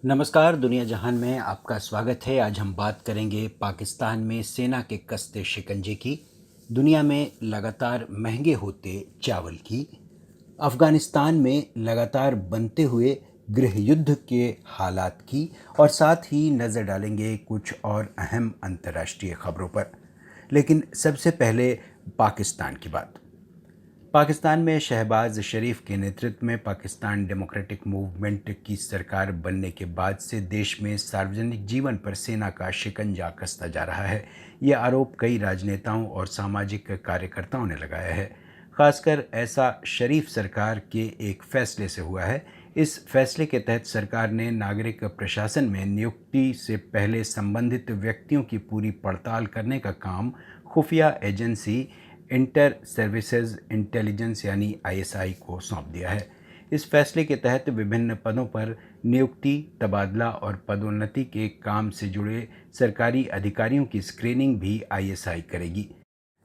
नमस्कार, दुनिया जहान में आपका स्वागत है। आज हम बात करेंगे पाकिस्तान में सेना के कसते शिकंजे की, दुनिया में लगातार महंगे होते चावल की, अफ़गानिस्तान में लगातार बनते हुए गृह युद्ध के हालात की और साथ ही नज़र डालेंगे कुछ और अहम अंतर्राष्ट्रीय खबरों पर। लेकिन सबसे पहले पाकिस्तान की बात। पाकिस्तान में शहबाज शरीफ के नेतृत्व में पाकिस्तान डेमोक्रेटिक मूवमेंट की सरकार बनने के बाद से देश में सार्वजनिक जीवन पर सेना का शिकंजा कसता जा रहा है। यह आरोप कई राजनेताओं और सामाजिक कार्यकर्ताओं ने लगाया है। खासकर ऐसा शरीफ सरकार के एक फैसले से हुआ है। इस फैसले के तहत सरकार ने नागरिक प्रशासन में नियुक्ति से पहले संबंधित व्यक्तियों की पूरी पड़ताल करने का काम खुफिया एजेंसी इंटर सर्विसेज इंटेलिजेंस यानी आईएसआई को सौंप दिया है। इस फैसले के तहत विभिन्न पदों पर नियुक्ति, तबादला और पदोन्नति के काम से जुड़े सरकारी अधिकारियों की स्क्रीनिंग भी आईएसआई करेगी।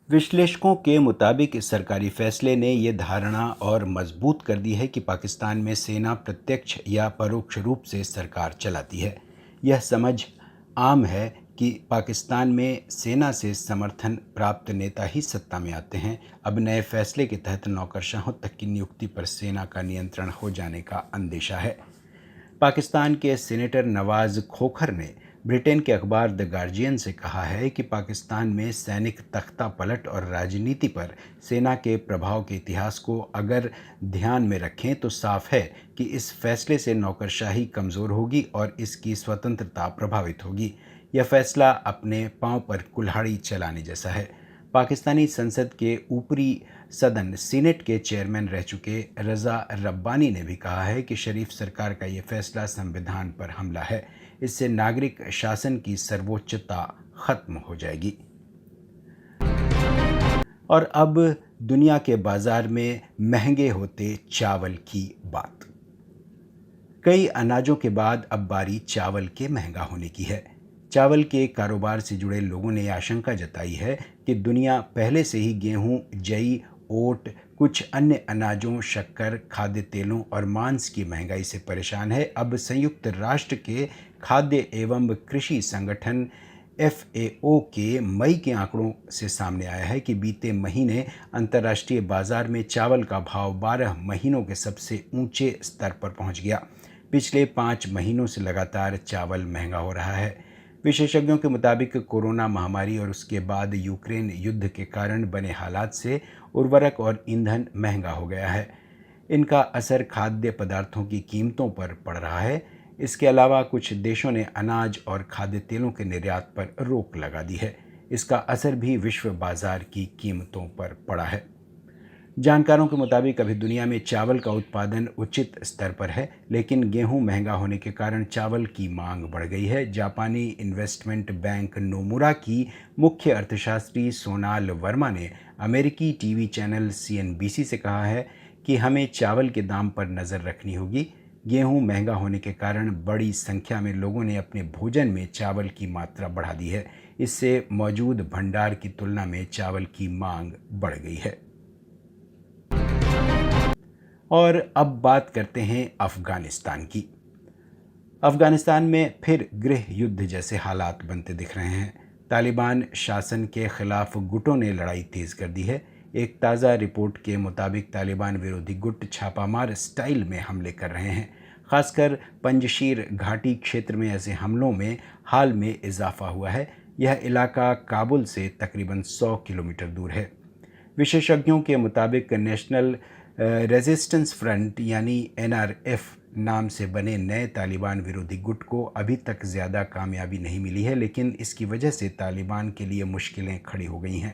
विश्लेषकों के मुताबिक इस सरकारी फैसले ने यह धारणा और मजबूत कर दी है कि पाकिस्तान में सेना प्रत्यक्ष या परोक्ष रूप से सरकार चलाती है। यह समझ आम है कि पाकिस्तान में सेना से समर्थन प्राप्त नेता ही सत्ता में आते हैं। अब नए फैसले के तहत नौकरशाहों तक की नियुक्ति पर सेना का नियंत्रण हो जाने का अंदेशा है। पाकिस्तान के सीनेटर नवाज खोखर ने ब्रिटेन के अखबार द गार्जियन से कहा है कि पाकिस्तान में सैनिक तख्ता पलट और राजनीति पर सेना के प्रभाव के इतिहास को अगर ध्यान में रखें तो साफ है कि इस फैसले से नौकरशाही कमज़ोर होगी और इसकी स्वतंत्रता प्रभावित होगी। यह फैसला अपने पांव पर कुल्हाड़ी चलाने जैसा है। पाकिस्तानी संसद के ऊपरी सदन सीनेट के चेयरमैन रह चुके रज़ा रब्बानी ने भी कहा है कि शरीफ सरकार का ये फैसला संविधान पर हमला है। इससे नागरिक शासन की सर्वोच्चता खत्म हो जाएगी। और अब दुनिया के बाजार में महंगे होते चावल की बात। कई अनाजों के बाद अब बारी चावल के महंगा होने की है। चावल के कारोबार से जुड़े लोगों ने आशंका जताई है कि दुनिया पहले से ही गेहूं, जई, ओट, कुछ अन्य अनाजों, शक्कर, खाद्य तेलों और मांस की महंगाई से परेशान है। अब संयुक्त राष्ट्र के खाद्य एवं कृषि संगठन FAO के मई के आंकड़ों से सामने आया है कि बीते महीने अंतर्राष्ट्रीय बाजार में चावल का भाव 12 महीनों के सबसे ऊंचे स्तर पर पहुंच गया। पिछले 5 महीनों से लगातार चावल महंगा हो रहा है। विशेषज्ञों के मुताबिक कोरोना महामारी और उसके बाद यूक्रेन युद्ध के कारण बने हालात से उर्वरक और ईंधन महंगा हो गया है। इनका असर खाद्य पदार्थों की कीमतों पर पड़ रहा है। इसके अलावा कुछ देशों ने अनाज और खाद्य तेलों के निर्यात पर रोक लगा दी है। इसका असर भी विश्व बाजार की कीमतों पर पड़ा है। जानकारों के मुताबिक अभी दुनिया में चावल का उत्पादन उचित स्तर पर है, लेकिन गेहूं महंगा होने के कारण चावल की मांग बढ़ गई है। जापानी इन्वेस्टमेंट बैंक नोमुरा की मुख्य अर्थशास्त्री सोनाल वर्मा ने अमेरिकी टीवी चैनल CNBC से कहा है कि हमें चावल के दाम पर नज़र रखनी होगी। गेहूं महंगा होने के कारण बड़ी संख्या में लोगों ने अपने भोजन में चावल की मात्रा बढ़ा दी है। इससे मौजूद भंडार की तुलना में चावल की मांग बढ़ गई है। और अब बात करते हैं अफ़गानिस्तान की। अफ़गानिस्तान में फिर गृह युद्ध जैसे हालात बनते दिख रहे हैं। तालिबान शासन के खिलाफ गुटों ने लड़ाई तेज़ कर दी है। एक ताज़ा रिपोर्ट के मुताबिक तालिबान विरोधी गुट छापामार स्टाइल में हमले कर रहे हैं। खासकर पंजशीर घाटी क्षेत्र में ऐसे हमलों में हाल में इजाफा हुआ है। यह इलाका काबुल से तकरीबन 100 किलोमीटर दूर है। विशेषज्ञों के मुताबिक नेशनल रेजिस्टेंस फ्रंट यानी NRF नाम से बने नए तालिबान विरोधी गुट को अभी तक ज़्यादा कामयाबी नहीं मिली है, लेकिन इसकी वजह से तालिबान के लिए मुश्किलें खड़ी हो गई हैं।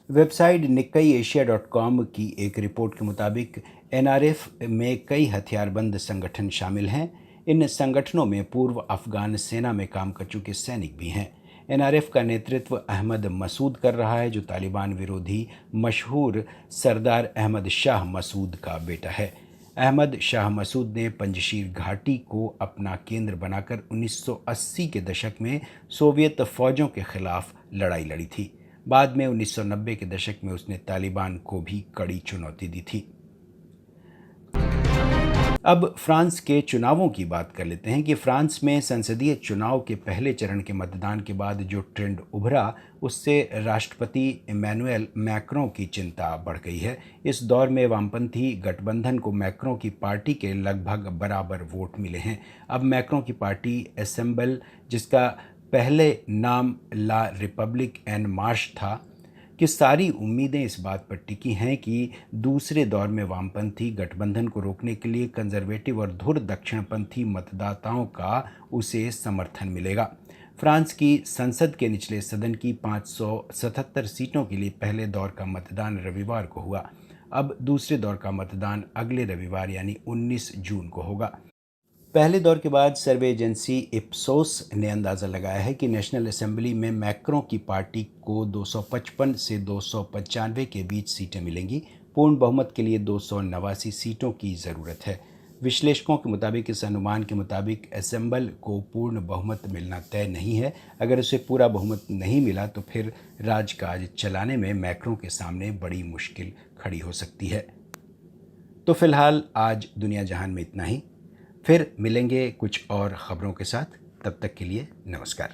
वेबसाइट nikkaiasia.com की एक रिपोर्ट के मुताबिक NRF में कई हथियारबंद संगठन शामिल हैं। इन संगठनों में पूर्व अफ़गान सेना में काम कर चुके सैनिक भी हैं। NRF का नेतृत्व अहमद मसूद कर रहा है, जो तालिबान विरोधी मशहूर सरदार अहमद शाह मसूद का बेटा है। अहमद शाह मसूद ने पंजशीर घाटी को अपना केंद्र बनाकर 1980 के दशक में सोवियत फ़ौजों के खिलाफ लड़ाई लड़ी थी। बाद में 1990 के दशक में उसने तालिबान को भी कड़ी चुनौती दी थी। अब फ्रांस के चुनावों की बात कर लेते हैं कि फ्रांस में संसदीय चुनाव के पहले चरण के मतदान के बाद जो ट्रेंड उभरा उससे राष्ट्रपति इमैनुएल मैक्रों की चिंता बढ़ गई है। इस दौर में वामपंथी गठबंधन को मैक्रों की पार्टी के लगभग बराबर वोट मिले हैं। अब मैक्रों की पार्टी असेंबल, जिसका पहले नाम ला रिपब्लिक एन मार्श था, कि सारी उम्मीदें इस बात पर टिकी हैं कि दूसरे दौर में वामपंथी गठबंधन को रोकने के लिए कंजर्वेटिव और धुर दक्षिणपंथी मतदाताओं का उसे समर्थन मिलेगा। फ्रांस की संसद के निचले सदन की 577 सीटों के लिए पहले दौर का मतदान रविवार को हुआ। अब दूसरे दौर का मतदान अगले रविवार यानी 19 जून को होगा। पहले दौर के बाद सर्वे एजेंसी इप्सोस ने अंदाज़ा लगाया है कि नेशनल असेंबली में मैक्रों की पार्टी को 255 से 295 के बीच सीटें मिलेंगी। पूर्ण बहुमत के लिए 289 सीटों की ज़रूरत है। विश्लेषकों के मुताबिक इस अनुमान के मुताबिक असेंबल को पूर्ण बहुमत मिलना तय नहीं है। अगर उसे पूरा बहुमत नहीं मिला तो फिर राजकाज चलाने में मैक्रों के सामने बड़ी मुश्किल खड़ी हो सकती है। तो फिलहाल आज दुनिया जहान में इतना ही। फिर मिलेंगे कुछ और ख़बरों के साथ। तब तक के लिए नमस्कार।